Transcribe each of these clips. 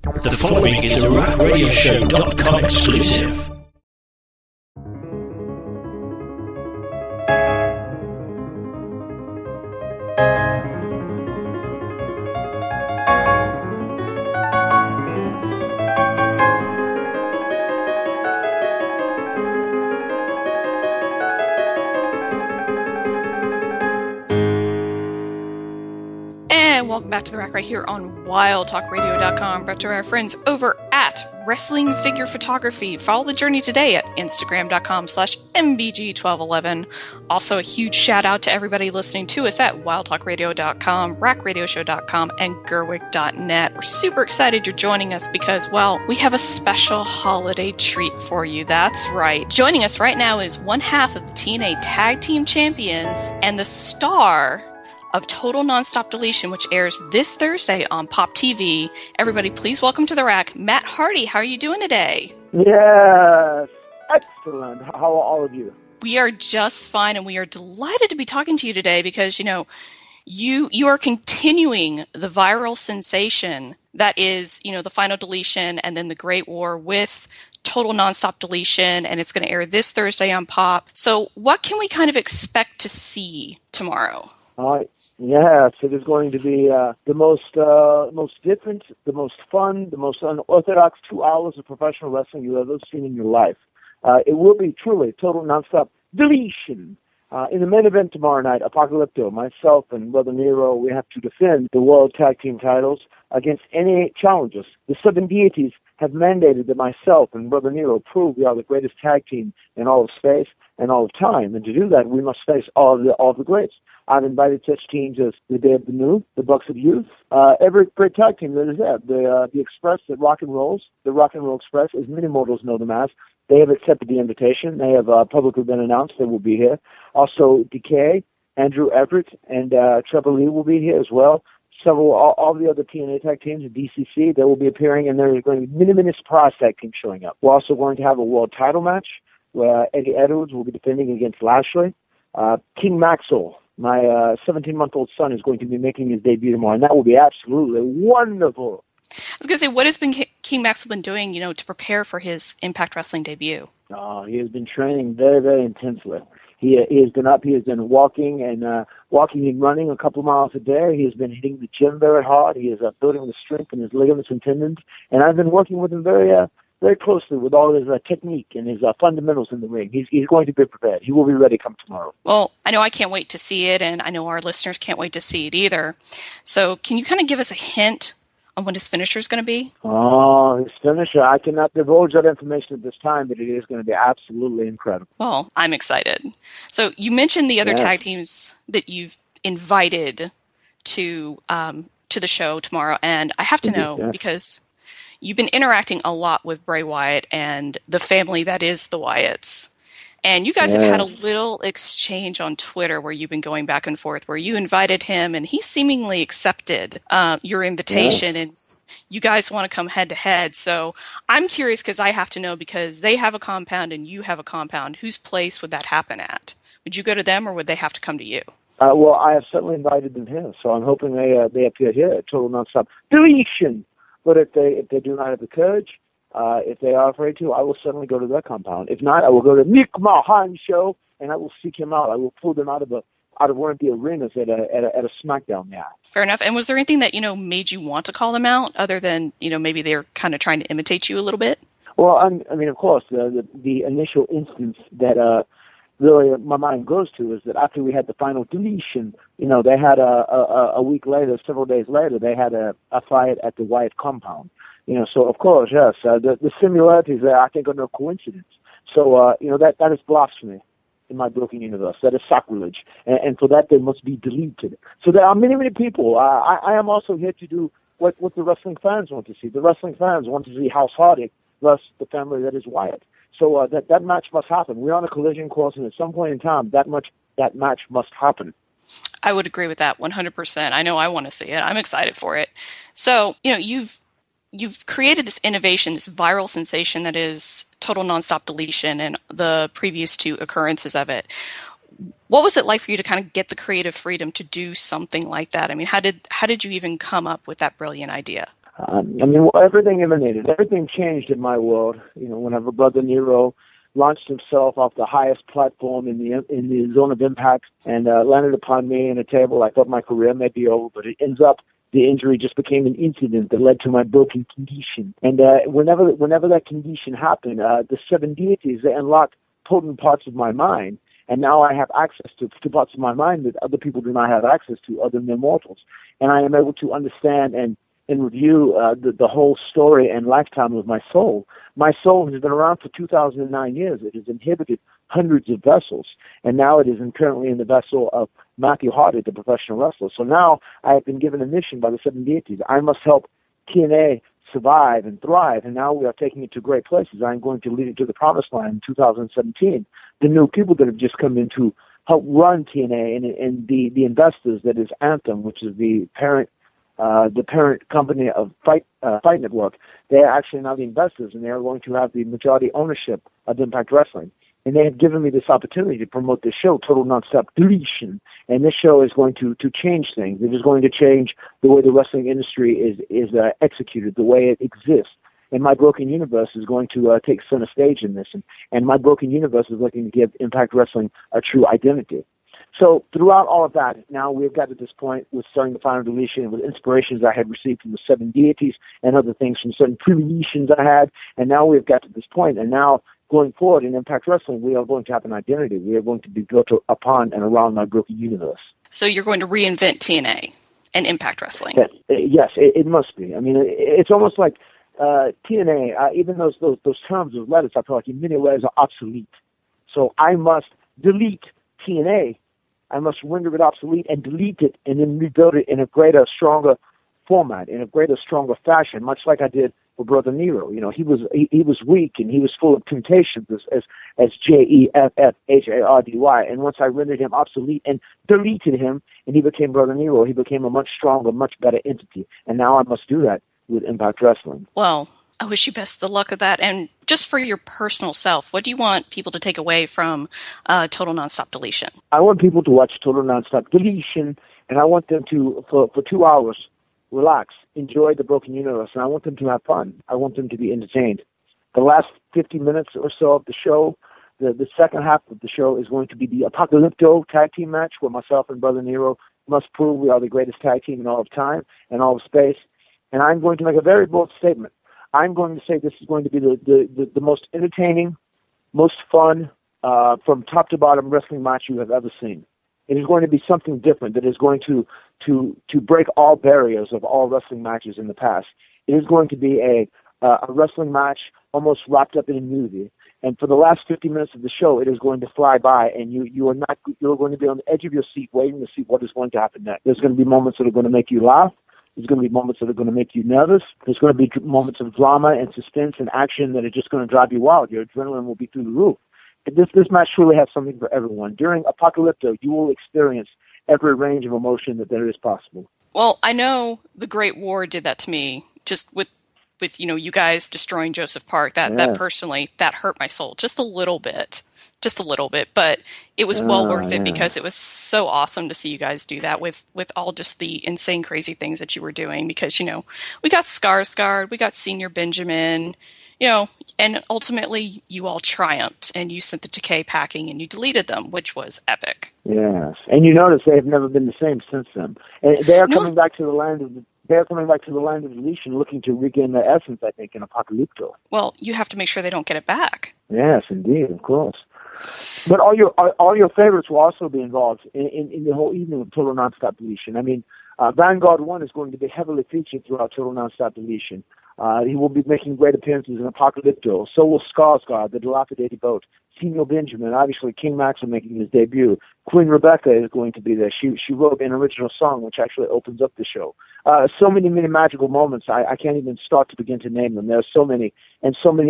The following is a RackRadioShow.com exclusive. Welcome back to the Rack right here on WildTalkRadio.com, brought to our friends over at Wrestling Figure Photography. Follow the journey today at Instagram.com/MBG1211. Also, a huge shout out to everybody listening to us at WildTalkRadio.com, RackRadioshow.com, and Gerwig.net. We're super excited you're joining us because, well, we have a special holiday treat for you. That's right. Joining us right now is one half of the TNA Tag Team Champions and the star of Total Nonstop Deletion, which airs this Thursday on Pop TV. Everybody, please welcome to the Rack, Matt Hardy. How are you doing today? Yes, excellent. How are all of you? We are just fine, and we are delighted to be talking to you today because, you are continuing the viral sensation that is, the Final Deletion and then the Great War with Total Nonstop Deletion, and it's going to air this Thursday on Pop. So what can we kind of expect to see tomorrow? Yes, it is going to be the most different, the most fun, the most unorthodox 2 hours of professional wrestling you've ever seen in your life. It will be truly Total Nonstop Deletion. In the main event tomorrow night, Apocalypto, myself, and Brother Nero, we have to defend the World Tag Team titles against any challengers. The seven deities have mandated that myself and Brother Nero prove we are the greatest tag team in all of space and all of time. And to do that, we must face all the greats. I've invited such teams as the Day of the New, the Bucks of Youth, every great tag team that is there. The Express that rock and rolls, the Rock and Roll Express, as many mortals know them as. They have accepted the invitation. They have publicly been announced they will be here. Also, Decay, Andrew Everett, and Trevor Lee will be here as well. All the other TNA tag teams, the DCC, they will be appearing, and there is going to be many surprise tag teams showing up. We're also going to have a world title match where Eddie Edwards will be defending against Lashley. King Maxwell, my 17-month-old son, is going to be making his debut tomorrow, and that will be absolutely wonderful. I was going to say, what has King Maxwell been doing, to prepare for his Impact Wrestling debut? He has been training very, very intensely. He has been up. He has been walking and running a couple of miles a day. He has been hitting the gym very hard. He is building the strength in his ligaments and tendons. And I've been working with him very closely with all his technique and his fundamentals in the ring. He's going to be prepared. He will be ready come tomorrow. Well, I know I can't wait to see it, and I know our listeners can't wait to see it either. So can you kind of give us a hint on what his finisher is going to be? Oh, his finisher. I cannot divulge that information at this time, but it is going to be absolutely incredible. Well, I'm excited. So you mentioned the other tag teams that you've invited to the show tomorrow, and I have to know because you've been interacting a lot with Bray Wyatt and the family that is the Wyatts. And you guys have had a little exchange on Twitter where you've been going back and forth, where you invited him and he seemingly accepted your invitation, and you guys want to come head to head. So I'm curious because I have to know, because they have a compound and you have a compound, whose place would that happen at? Would you go to them or would they have to come to you? Well, I have certainly invited them here, so I'm hoping they appear here at Total Nonstop Deletion. But if they do not have the courage, if they are afraid to, I will certainly go to their compound. If not, I will go to Nick Mahan show, and I will seek him out. I will pull them out of one of the arenas at a SmackDown match. Fair enough. And was there anything that made you want to call them out, other than maybe they're kind of trying to imitate you a little bit? Well, I mean, of course, the initial instance that really my mind goes to is that after we had the Final Deletion, they had a week later, several days later, they had a fight at the Wyatt compound. So of course, yes, the similarities there, I think, are no coincidence. So, that is blasphemy in my broken universe. That is sacrilege. And for that, they must be deleted. So there are many people. I am also here to do what the wrestling fans want to see. The wrestling fans want to see House Hardy versus the family that is Wyatt. So that match must happen. We're on a collision course, and at some point in time, that match must happen. I would agree with that 100%. I know I want to see it. I'm excited for it. So, you've created this innovation, this viral sensation that is Total Nonstop Deletion and the previous two occurrences of it. What was it like for you to kind of get the creative freedom to do something like that? I mean, how did you even come up with that brilliant idea? Everything emanated. Everything changed in my world. Whenever Brother Nero launched himself off the highest platform in the zone of impact and landed upon me in a table, I thought my career may be over, but it ends up the injury just became an incident that led to my broken condition. And whenever that condition happened, the seven deities, they unlocked potent parts of my mind. And now I have access to parts of my mind that other people do not have access to, other than mortals. And I am able to understand and review the whole story and lifetime of my soul. My soul has been around for 2009 years. It has inhabited hundreds of vessels, and now it is currently in the vessel of Matthew Hardy, the professional wrestler. So now I have been given a mission by the seven deities. I must help TNA survive and thrive, and now we are taking it to great places. I'm going to lead it to the promised land in 2017. The new people that have just come in to help run TNA and the investors, that is Anthem, which is the parent company of Fight Network. They are actually now the investors, and they are going to have the majority ownership of Impact Wrestling. And they have given me this opportunity to promote this show, Total Nonstop Deletion. And this show is going to change things. It is going to change the way the wrestling industry is executed, the way it exists. And My Broken Universe is going to take center stage in this. And My Broken Universe is looking to give Impact Wrestling a true identity. So throughout all of that, now we've got to this point with starting the final deletion with inspirations I had received from the seven deities and other things from certain premonitions I had. And now we've got to this point. And now going forward in Impact Wrestling, we are going to have an identity. We are going to be built upon and around My Broken Universe. So you're going to reinvent TNA and Impact Wrestling. Yes, it must be. I mean, it's almost like TNA, even those terms of letters, I feel like in many ways are obsolete. So I must delete TNA. I must render it obsolete and delete it and then rebuild it in a greater, stronger format, in a greater, stronger fashion, much like I did for Brother Nero. He was weak and he was full of temptations as Jeffhardy. And once I rendered him obsolete and deleted him and he became Brother Nero, he became a much stronger, much better entity. And now I must do that with Impact Wrestling. Well, I wish you best of luck with that. And just for your personal self, what do you want people to take away from Total Nonstop Deletion? I want people to watch Total Nonstop Deletion, and I want them to, for 2 hours, relax, enjoy the Broken Universe, and I want them to have fun. I want them to be entertained. The last 50 minutes or so of the show, the second half of the show is going to be the Apocalypto tag team match where myself and Brother Nero must prove we are the greatest tag team in all of time and all of space. And I'm going to make a very bold statement. I'm going to say this is going to be the most entertaining, most fun, from top to bottom wrestling match you have ever seen. It is going to be something different that is going to break all barriers of all wrestling matches in the past. It is going to be a wrestling match almost wrapped up in a movie. And for the last 50 minutes of the show, it is going to fly by, and you're going to be on the edge of your seat waiting to see what is going to happen next. There's going to be moments that are going to make you laugh. There's going to be moments that are going to make you nervous. There's going to be moments of drama and suspense and action that are just going to drive you wild. Your adrenaline will be through the roof. This match truly has something for everyone. During Apocalypto, you will experience every range of emotion that there is possible. Well, I know the Great War did that to me, just with you guys destroying Joseph Park. That personally, that hurt my soul just a little bit. But it was well worth it because it was so awesome to see you guys do that with all just the insane, crazy things that you were doing. Because we got Skarsgård, we got Senior Benjamin, and ultimately you all triumphed and you sent the Decay packing and you deleted them, which was epic. Yes, and you notice they have never been the same since then. And they are coming back to the land of deletion, looking to regain their essence, I think, in Apocalypto. Well, you have to make sure they don't get it back. Yes, indeed, of course. But all your favorites will also be involved in the whole evening of Total Nonstop Deletion. I mean, Vanguard 1 is going to be heavily featured throughout Total Nonstop Deletion. He will be making great appearances in Apocalypto. So will Skarsgård, the dilapidated boat. Senior Benjamin, obviously King Maxwell making his debut. Queen Rebecca is going to be there. She wrote an original song which actually opens up the show. So many magical moments. I can't even start to begin to name them. There are so many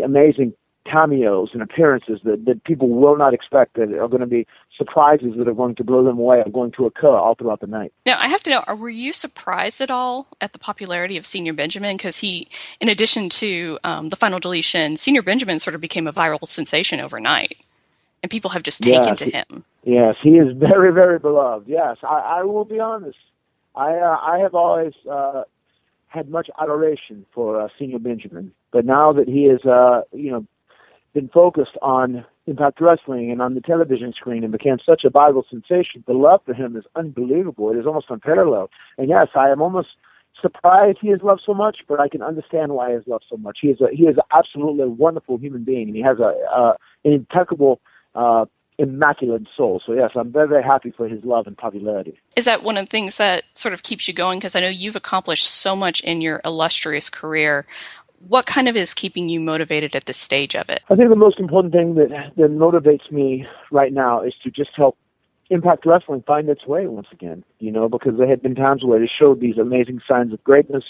amazing cameos and appearances that people will not expect, that are going to be surprises that are going to blow them away, are going to occur all throughout the night. Now, I have to know, were you surprised at all at the popularity of Senior Benjamin? Because he, in addition to the final deletion, Senior Benjamin sort of became a viral sensation overnight, and people have just taken to him. Yes, he is very, very beloved. Yes, I will be honest. I have always had much adoration for Senior Benjamin. But now that he has, been focused on Impact Wrestling and on the television screen and became such a viral sensation, the love for him is unbelievable. It is almost unparalleled. And yes, I am almost surprised he is loved so much, but I can understand why he is loved so much. He is absolutely a wonderful human being, and he has an impeccable, immaculate soul. So yes, I'm very, very happy for his love and popularity. Is that one of the things that sort of keeps you going? Because I know you've accomplished so much in your illustrious career. What kind of is keeping you motivated at this stage of it? I think the most important thing that motivates me right now is to just help Impact Wrestling find its way once again, because there had been times where it showed these amazing signs of greatness,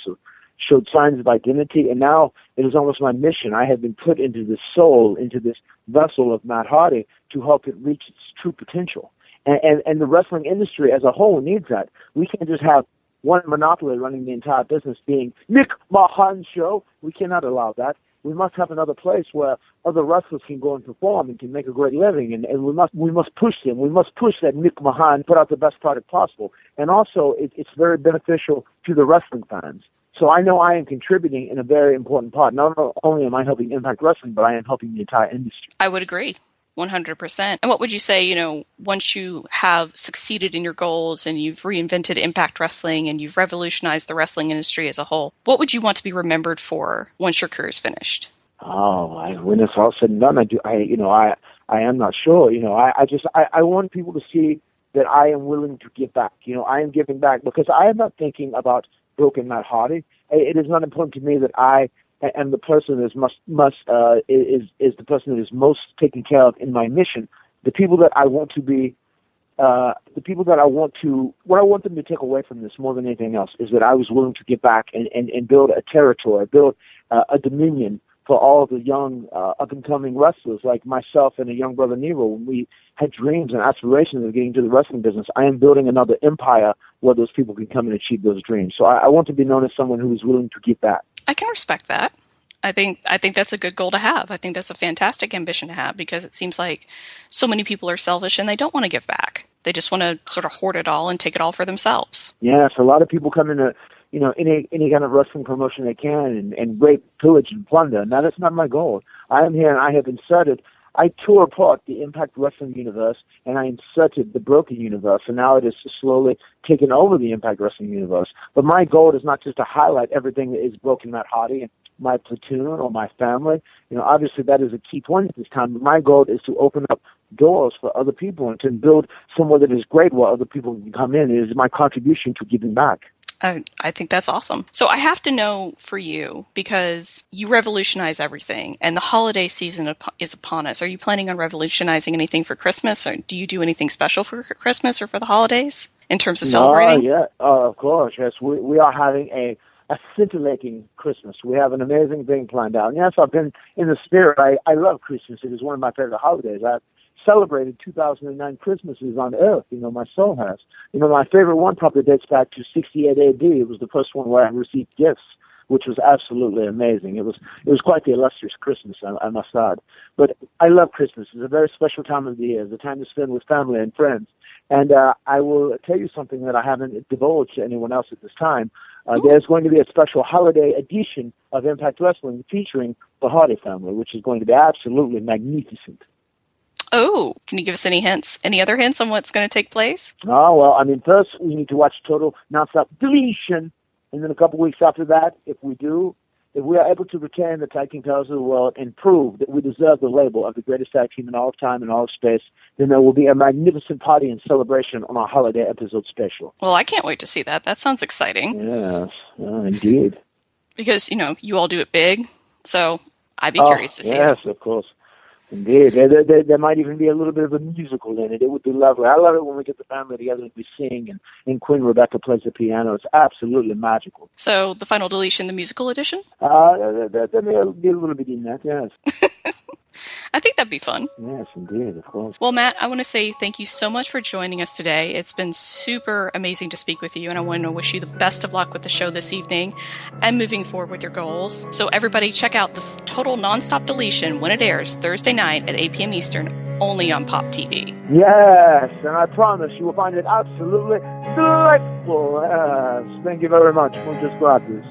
showed signs of identity, and now it is almost my mission. I have been put into this soul, into this vessel of Matt Hardy to help it reach its true potential. And the wrestling industry as a whole needs that. We can't just have one monopoly running the entire business being Nick Mahan Show. We cannot allow that. We must have another place where other wrestlers can go and perform and can make a great living, and we must push them. We must push that Nick Mahan, put out the best product possible. And also, it's very beneficial to the wrestling fans. So I know I am contributing in a very important part. Not only am I helping Impact Wrestling, but I am helping the entire industry. I would agree. 100%. And what would you say, once you have succeeded in your goals and you've reinvented Impact Wrestling and you've revolutionized the wrestling industry as a whole, what would you want to be remembered for once your career is finished? Oh, when it's all said and done, I am not sure. I want people to see that I am willing to give back. I am giving back because I am not thinking about broken Matt Hardy. It is not important to me that I am the person that is the person that is most taken care of in my mission. The people that I want to be, what I want them to take away from this more than anything else is that I was willing to give back and build a territory, build a dominion for all the young up-and-coming wrestlers like myself and a young brother Nero. When we had dreams and aspirations of getting into the wrestling business, I am building another empire where those people can come and achieve those dreams. So I want to be known as someone who is willing to give back. I can respect that. I think that's a good goal to have. I think that's a fantastic ambition to have because it seems like so many people are selfish and they don't want to give back. They just want to sort of hoard it all and take it all for themselves. Yes, a lot of people come into any kind of wrestling promotion they can and rape, pillage, and plunder. And that is not my goal. I am here and I have inserted. I tore apart the Impact Wrestling universe and I inserted the Broken universe, and now it is slowly taken over the Impact Wrestling universe. But my goal is not just to highlight everything that is Broken Matt Hardy and my platoon or my family. Obviously that is a key point at this time. But my goal is to open up doors for other people and to build somewhere that is great where other people can come in. It is my contribution to giving back. I think that's awesome. So I have to know for you, because you revolutionize everything, and the holiday season is upon us. Are you planning on revolutionizing anything for Christmas, or do you do anything special for Christmas or for the holidays in terms of celebrating? Yeah, of course. Yes, we are having a scintillating Christmas. We have an amazing thing planned out. And yes, I've been in the spirit. I love Christmas. It is one of my favorite holidays. I've celebrated 2009 Christmases on Earth. My soul has. My favorite one probably dates back to 68 AD. It was the first one where I received gifts, which was absolutely amazing. It was quite the illustrious Christmas, I must add. But I love Christmas. It's a very special time of the year. It's a time to spend with family and friends. And I will tell you something that I haven't divulged to anyone else at this time. There's going to be a special holiday edition of Impact Wrestling featuring the Hardy family, which is going to be absolutely magnificent. Oh, can you give us any hints? Any other hints on what's going to take place? Oh, well, first we need to watch Total Nonstop Deletion. And then a couple weeks after that, if we are able to retain the tag team titles of the world and prove that we deserve the label of the greatest tag team in all of time and all of space, then there will be a magnificent party and celebration on our holiday episode special. Well, I can't wait to see that. That sounds exciting. Yes, indeed. Because, you all do it big, so I'd be curious to see it. Yes, of course. Indeed. There might even be a little bit of a musical in it. It would be lovely. I love it when we get the family together and we sing and Queen Rebecca plays the piano. It's absolutely magical. So the Final Deletion, the musical edition? There may be a little bit in that, yes. I think that'd be fun. Yes, indeed, of course. Well, Matt, I want to say thank you so much for joining us today. It's been super amazing to speak with you, and I want to wish you the best of luck with the show this evening and moving forward with your goals. So everybody check out the Total Nonstop Deletion when it airs Thursday night at 8 p.m. Eastern, only on Pop TV. Yes, and I promise you will find it absolutely delightful. Yes, thank you very much. Muchas gracias.